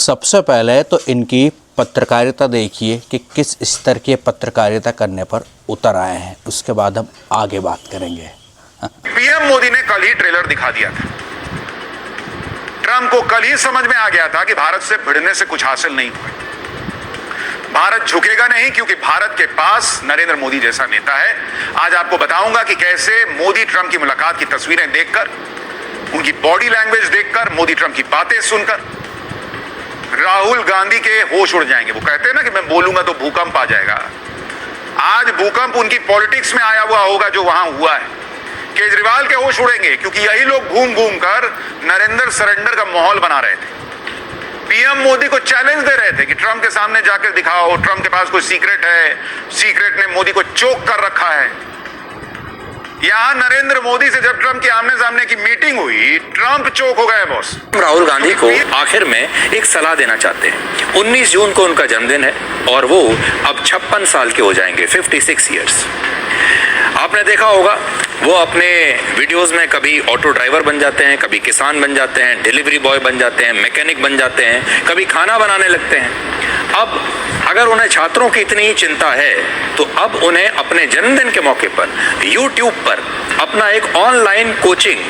सबसे पहले तो इनकी पत्रकारिता देखिए कि किस स्तर की पत्रकारिता करने पर उतर आए हैं, उसके बाद हम आगे बात करेंगे। पीएम मोदी ने कल ही ट्रेलर दिखा दिया था। ट्रंप को कल ही समझ में आ गया था कि भारत से भिड़ने से कुछ हासिल नहीं हुआ। भारत झुकेगा नहीं क्योंकि भारत के पास नरेंद्र मोदी जैसा नेता है। आज आपको बताऊंगा कि कैसे मोदी ट्रंप की मुलाकात की तस्वीरें देखकर, उनकी बॉडी लैंग्वेज देखकर, मोदी ट्रंप की बातें सुनकर राहुल गांधी के होश उड़ जाएंगे। वो कहते हैं ना कि मैं बोलूंगा तो भूकंप आ जाएगा। आज भूकंप उनकी पॉलिटिक्स में आया हुआ होगा जो वहां हुआ है। केजरीवाल के होश उड़ेंगे क्योंकि यही लोग घूम घूम कर नरेंद्र सरेंडर का माहौल बना रहे थे। पीएम मोदी को चैलेंज दे रहे थे कि ट्रंप के सामने जाकर दिखाओ, ट्रंप के पास कोई सीक्रेट है। सीक्रेट ने मोदी को चोक कर रखा है। यहां नरेंद्र मोदी से जब ट्रंप के आमने सामने की मीटिंग हुई, ट्रंप चोक हो गए बॉस। राहुल गांधी को आखिर में एक सलाह देना चाहते हैं। 19 जून को उनका जन्मदिन है और वो अब 56 साल के हो जाएंगे, 56 ईयर्स। आपने देखा होगा वो अपने वीडियोस में कभी ऑटो ड्राइवर बन जाते हैं, कभी किसान बन जाते हैं, डिलीवरी बॉय बन जाते हैं, मैकेनिक बन जाते हैं, कभी खाना बनाने लगते हैं। अब अगर उन्हें छात्रों की इतनी ही चिंता है तो अब उन्हें अपने जन्मदिन के मौके पर YouTube पर अपना एक ऑनलाइन कोचिंग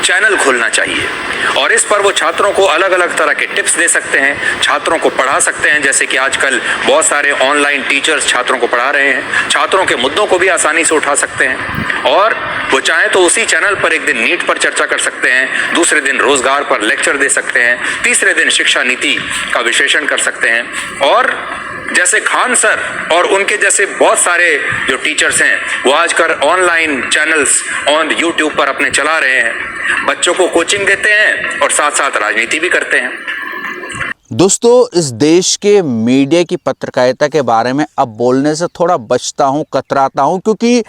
चैनल खोलना चाहिए और इस पर वो छात्रों को अलग अलग तरह के टिप्स दे सकते हैं, छात्रों को पढ़ा सकते हैं। जैसे कि आजकल बहुत सारे ऑनलाइन टीचर्स छात्रों को पढ़ा रहे हैं, छात्रों के मुद्दों को भी आसानी से उठा सकते हैं। और वो चाहे तो उसी चैनल पर एक दिन नीट पर चर्चा कर सकते हैं, दूसरे दिन रोजगार पर लेक्चर दे सकते हैं, तीसरे दिन शिक्षा नीति का विश्लेषण कर सकते हैं। और जैसे खान सर और उनके जैसे बहुत सारे जो टीचर्स हैं वो आजकल ऑनलाइन चैनल्स ऑन YouTube पर अपने चला रहे हैं, बच्चों को कोचिंग देते हैं और साथ साथ राजनीति भी करते हैं। दोस्तों, इस देश के मीडिया की पत्रकारिता के बारे में अब बोलने से थोड़ा बचता हूँ, कतराता हूँ, क्योंकि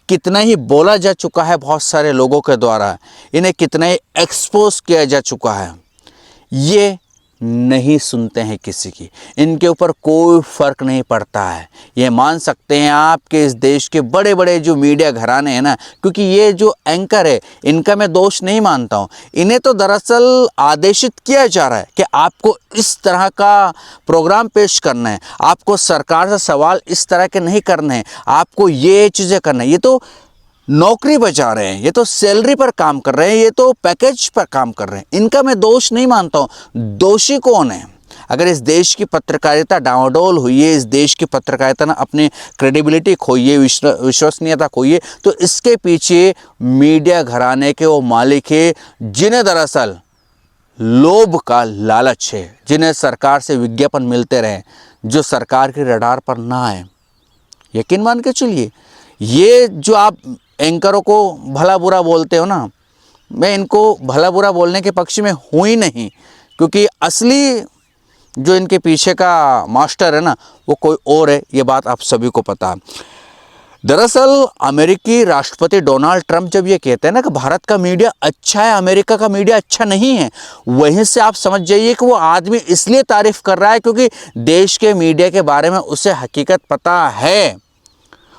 कितना ही बोला जा चुका है बहुत सारे लोगों के द्वारा, इन्हें कितना ही एक्सपोज किया जा चुका है। ये नहीं सुनते हैं किसी की, इनके ऊपर कोई फ़र्क नहीं पड़ता है। ये मान सकते हैं आपके इस देश के बड़े बड़े जो मीडिया घराने हैं ना, क्योंकि ये जो एंकर है इनका मैं दोष नहीं मानता हूँ। इन्हें तो दरअसल आदेशित किया जा रहा है कि आपको इस तरह का प्रोग्राम पेश करना है, आपको सरकार से सवाल इस तरह के नहीं करने हैं, आपको ये चीज़ें करना है। ये तो नौकरी बचा रहे हैं, ये तो सैलरी पर काम कर रहे हैं, ये तो पैकेज पर काम कर रहे हैं। इनका मैं दोष नहीं मानता हूँ। दोषी कौन है? अगर इस देश की पत्रकारिता डावाडोल हुई है, इस देश की पत्रकारिता ना अपनी क्रेडिबिलिटी खोई है, विश्वसनीयता खोई है, तो इसके पीछे मीडिया घराने के वो मालिक है जिन्हें दरअसल लोभ का लालच है, जिन्हें सरकार से विज्ञापन मिलते रहे, जो सरकार के रडार पर ना आए। यकीन मान के चलिए, ये जो आप एंकरों को भला बुरा बोलते हो ना, मैं इनको भला बुरा बोलने के पक्ष में हूँ ही नहीं, क्योंकि असली जो इनके पीछे का मास्टर है ना वो कोई और है। ये बात आप सभी को पता है। दरअसल अमेरिकी राष्ट्रपति डोनाल्ड ट्रंप जब ये कहते हैं ना कि भारत का मीडिया अच्छा है, अमेरिका का मीडिया अच्छा नहीं है, वहीं से आप समझ जाइए कि वो आदमी इसलिए तारीफ़ कर रहा है क्योंकि देश के मीडिया के बारे में उसे हकीकत पता है।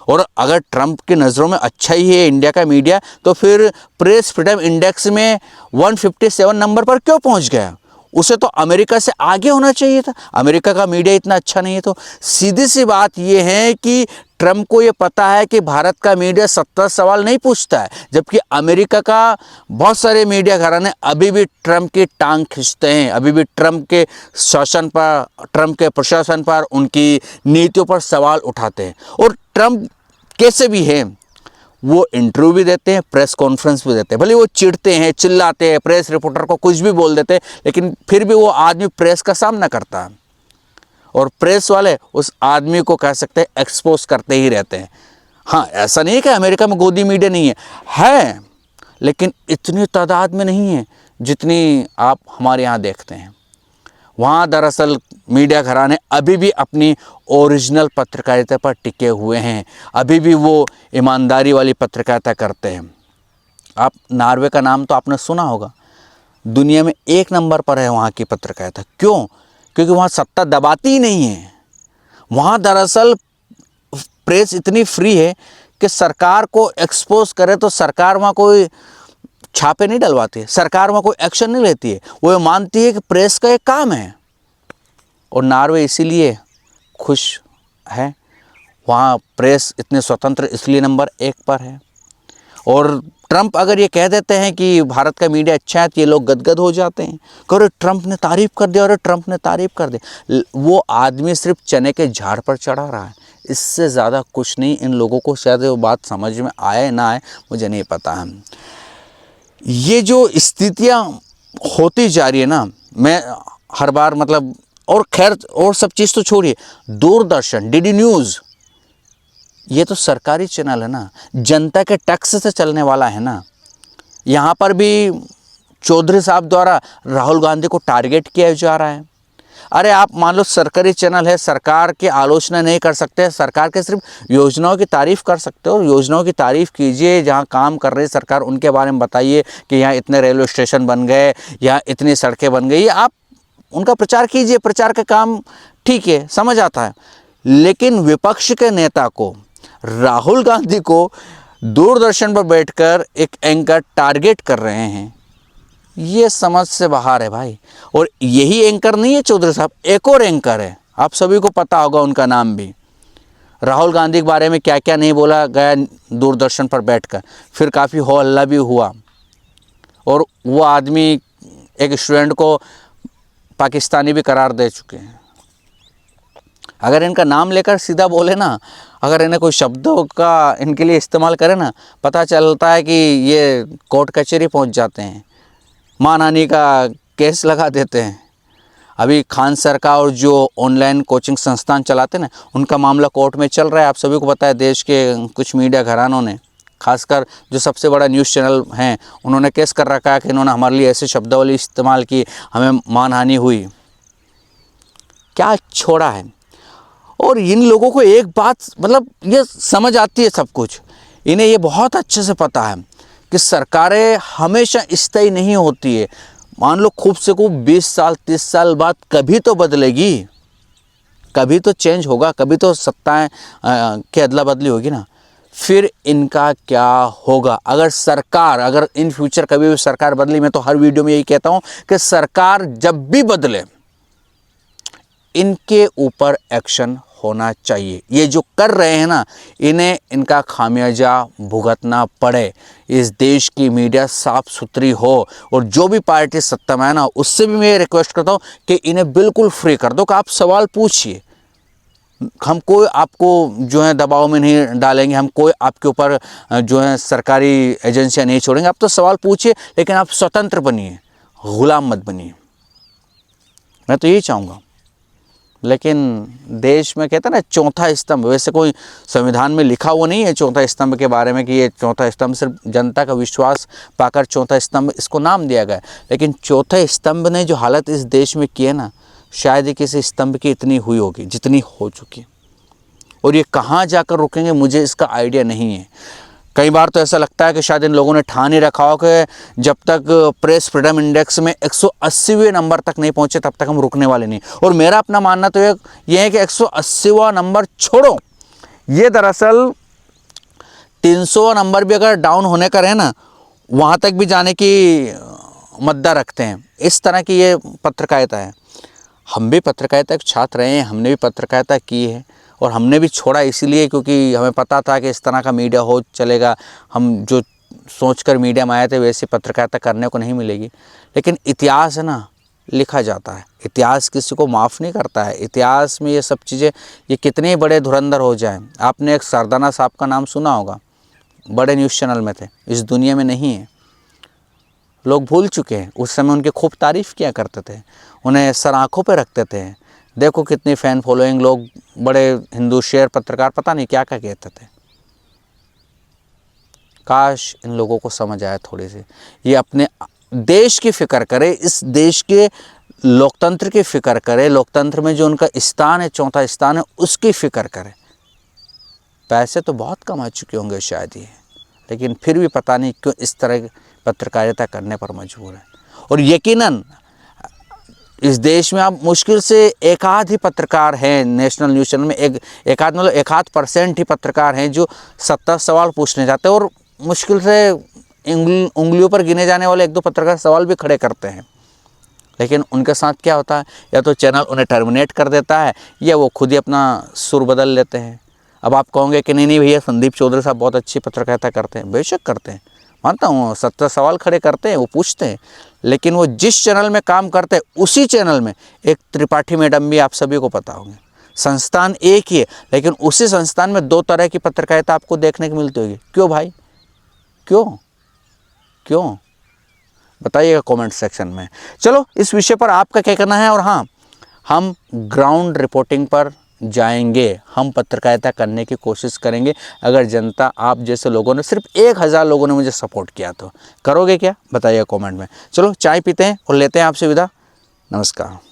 और अगर ट्रंप की नज़रों में अच्छा ही है इंडिया का मीडिया, तो फिर प्रेस फ्रीडम इंडेक्स में 157 नंबर पर क्यों पहुंच गया? उसे तो अमेरिका से आगे होना चाहिए था। अमेरिका का मीडिया इतना अच्छा नहीं है। तो सीधी सी बात यह है कि ट्रंप को ये पता है कि भारत का मीडिया 70 सवाल नहीं पूछता है, जबकि अमेरिका का बहुत सारे मीडिया घराने अभी भी ट्रंप की टांग खींचते हैं, अभी भी ट्रंप के शासन पर, ट्रंप के प्रशासन पर, उनकी नीतियों पर सवाल उठाते हैं। और ट्रंप कैसे भी हैं, वो इंटरव्यू भी देते हैं, प्रेस कॉन्फ्रेंस भी देते हैं। भले वो चिढ़ते हैं, चिल्लाते हैं, प्रेस रिपोर्टर को कुछ भी बोल देते हैं, लेकिन फिर भी वो आदमी प्रेस का सामना करता है और प्रेस वाले उस आदमी को कह सकते हैं एक्सपोज करते ही रहते हैं। हाँ, ऐसा नहीं है कि अमेरिका में गोदी मीडिया नहीं है, लेकिन इतनी तादाद में नहीं है जितनी आप हमारे यहाँ देखते हैं। वहाँ दरअसल मीडिया घराने अभी भी अपनी ओरिजिनल पत्रकारिता पर टिके हुए हैं, अभी भी वो ईमानदारी वाली पत्रकारिता करते हैं। आप नॉर्वे का नाम तो आपने सुना होगा, दुनिया में 1 नंबर पर है वहाँ की पत्रकारिता। क्यों? क्योंकि वहाँ सत्ता दबाती ही नहीं है। वहाँ दरअसल प्रेस इतनी फ्री है कि सरकार को एक्सपोज करे तो सरकार वहाँ कोई छापे नहीं डलवाती है, सरकार वहाँ कोई एक्शन नहीं लेती है। वो ये मानती है कि प्रेस का एक काम है और नॉर्वे इसीलिए खुश है, वहाँ प्रेस इतने स्वतंत्र इसलिए नंबर 1 पर है। और ट्रंप अगर ये कह देते हैं कि भारत का मीडिया अच्छा है तो ये लोग गदगद हो जाते हैं कि अरे ट्रंप ने तारीफ़ कर दिया, अरे ट्रंप ने तारीफ़ कर दी। वो आदमी सिर्फ चने के झाड़ पर चढ़ा रहा है, इससे ज़्यादा कुछ नहीं। इन लोगों को शायद वो बात समझ में आए ना आए, मुझे नहीं पता है। ये जो स्थितियाँ होती जा रही है ना, मैं हर बार मतलब, और खैर और सब चीज़ तो छोड़िए, दूरदर्शन, डीडी न्यूज़, ये तो सरकारी चैनल है ना, जनता के टैक्स से चलने वाला है ना। यहाँ पर भी चौधरी साहब द्वारा राहुल गांधी को टारगेट किया जा रहा है। अरे आप मान लो सरकारी चैनल है, सरकार की आलोचना नहीं कर सकते, सरकार के सिर्फ योजनाओं की तारीफ़ कर सकते हो। योजनाओं की तारीफ़ कीजिए, जहाँ काम कर रही है सरकार उनके बारे में बताइए कि यहाँ इतने रेलवे स्टेशन बन गए, यहाँ इतनी सड़कें बन गई, आप उनका प्रचार कीजिए। प्रचार का काम ठीक है, समझ आता है। लेकिन विपक्ष के नेता को, राहुल गांधी को दूरदर्शन पर बैठकर एक एंकर टारगेट कर रहे हैं, ये समझ से बाहर है भाई। और यही एंकर नहीं है चौधरी साहब, एक और एंकर है, आप सभी को पता होगा उनका नाम भी। राहुल गांधी के बारे में क्या क्या नहीं बोला गया दूरदर्शन पर बैठकर, फिर काफ़ी हो हल्ला भी हुआ। और वो आदमी एक स्टूडेंट को पाकिस्तानी भी करार दे चुके हैं। अगर इनका नाम लेकर सीधा बोले ना, अगर इन्हें कोई शब्दों का इनके लिए इस्तेमाल करे ना, पता चलता है कि ये कोर्ट कचहरी पहुंच जाते हैं, मानहानि का केस लगा देते हैं। अभी खान सर का और जो ऑनलाइन कोचिंग संस्थान चलाते हैं ना, उनका मामला कोर्ट में चल रहा है। आप सभी को पता है, देश के कुछ मीडिया घरानों ने, खासकर जो सबसे बड़ा न्यूज़ चैनल हैं, उन्होंने केस कर रखा है कि इन्होंने हमारे लिए ऐसे शब्दावली इस्तेमाल की, हमें मानहानि हुई। क्या छोड़ा है। और इन लोगों को एक बात मतलब ये समझ आती है सब कुछ, इन्हें ये बहुत अच्छे से पता है कि सरकारें हमेशा स्थायी नहीं होती है। मान लो खूब से खूब 20 साल 30 साल बाद कभी तो बदलेगी, कभी तो चेंज होगा, कभी तो सत्ताएं की अदला बदली होगी ना। फिर इनका क्या होगा अगर इन फ्यूचर कभी भी सरकार बदली। मैं तो हर वीडियो में यही कहता हूँ कि सरकार जब भी बदले, इनके ऊपर एक्शन होना चाहिए। ये जो कर रहे हैं ना, इन्हें इनका खामियाजा भुगतना पड़े। इस देश की मीडिया साफ सुथरी हो, और जो भी पार्टी सत्ता में है ना, उससे भी मैं रिक्वेस्ट करता हूँ कि इन्हें बिल्कुल फ्री कर दो, कि आप सवाल पूछिए। हम कोई आपको जो है दबाव में नहीं डालेंगे, हम कोई आपके ऊपर जो है सरकारी एजेंसियाँ नहीं छोड़ेंगे। आप तो सवाल पूछिए, लेकिन आप स्वतंत्र बनिए, गुलाम मत बनिए। मैं तो यही चाहूँगा। लेकिन देश में कहते हैं ना चौथा स्तंभ, वैसे कोई संविधान में लिखा हुआ नहीं है चौथा स्तंभ के बारे में कि ये चौथा स्तंभ, सिर्फ जनता का विश्वास पाकर चौथा स्तंभ इसको नाम दिया गया। लेकिन चौथे स्तंभ ने जो हालत इस देश में की है ना, शायद ही किसी स्तंभ की इतनी हुई होगी जितनी हो चुकी। और ये कहाँ जाकर रुकेंगे मुझे इसका आइडिया नहीं है। कई बार तो ऐसा लगता है कि शायद इन लोगों ने ठान ही रखा हो कि जब तक प्रेस फ्रीडम इंडेक्स में 180वें नंबर तक नहीं पहुंचे तब तक हम रुकने वाले नहीं। और मेरा अपना मानना तो ये है कि 180वां नंबर छोड़ो, ये दरअसल 300वां नंबर भी अगर डाउन होने का रहे ना, वहाँ तक भी जाने की मद्दा रखते हैं। इस तरह की ये पत्रकारिता है। हम भी पत्रकारिता के छात्र रहे हैं, हमने भी पत्रकारिता की है, और हमने भी छोड़ा इसीलिए क्योंकि हमें पता था कि इस तरह का मीडिया हो चलेगा। हम जो सोचकर मीडिया में आए थे वैसी पत्रकारिता करने को नहीं मिलेगी। लेकिन इतिहास है ना, लिखा जाता है, इतिहास किसी को माफ़ नहीं करता है। इतिहास में ये सब चीज़ें, ये कितने बड़े धुरंधर हो जाएं। आपने एक सरदाना साहब का नाम सुना होगा, बड़े न्यूज़ चैनल में थे, इस दुनिया में नहीं है, लोग भूल चुके हैं। उस समय उनकी खूब तारीफ़ किया करते थे, उन्हें सर आँखों पर रखते थे। देखो कितनी फ़ैन फॉलोइंग, लोग बड़े हिंदू शेयर पत्रकार पता नहीं क्या क्या कहते थे। काश इन लोगों को समझ आए थोड़ी सी, ये अपने देश की फ़िक्र करे, इस देश के लोकतंत्र की फ़िक्र करे, लोकतंत्र में जो उनका स्थान है, चौथा स्थान है, उसकी फ़िक्र करे। पैसे तो बहुत कमा चुके होंगे शायद ये, लेकिन फिर भी पता नहीं क्यों इस तरह की पत्रकारिता करने पर मजबूर है। और यकीनन इस देश में अब मुश्किल से एक आध ही पत्रकार हैं नेशनल न्यूज़ चैनल में, एक आध मतलब 1% ही पत्रकार हैं जो 70 सवाल पूछने जाते हैं। और मुश्किल से उंगलियों पर गिने जाने वाले 1-2 पत्रकार सवाल भी खड़े करते हैं। लेकिन उनके साथ क्या होता है, या तो चैनल उन्हें टर्मिनेट कर देता है या वो खुद ही अपना सुर बदल लेते हैं। अब आप कहोगे कि नहीं भैया संदीप चौधरी साहब बहुत अच्छी पत्रकारिता करते हैं। बेशक करते हैं, मानता हूँ, 70 सवाल खड़े करते हैं, वो पूछते हैं, लेकिन वो जिस चैनल में काम करते हैं उसी चैनल में एक त्रिपाठी मैडम भी आप सभी को पता होंगे। संस्थान एक ही है, लेकिन उसी संस्थान में 2 तरह की पत्रकारिता आपको देखने को मिलती होगी। क्यों भाई, क्यों बताइएगा कमेंट सेक्शन में। चलो इस विषय पर आपका क्या कहना है। और हाँ, हम ग्राउंड रिपोर्टिंग पर जाएंगे, हम पत्रकारिता करने की कोशिश करेंगे। अगर जनता, आप जैसे लोगों ने, सिर्फ 1000 लोगों ने मुझे सपोर्ट किया तो करोगे क्या, बताइएगा कमेंट में। चलो चाय पीते हैं और लेते हैं आपसे विदा। नमस्कार।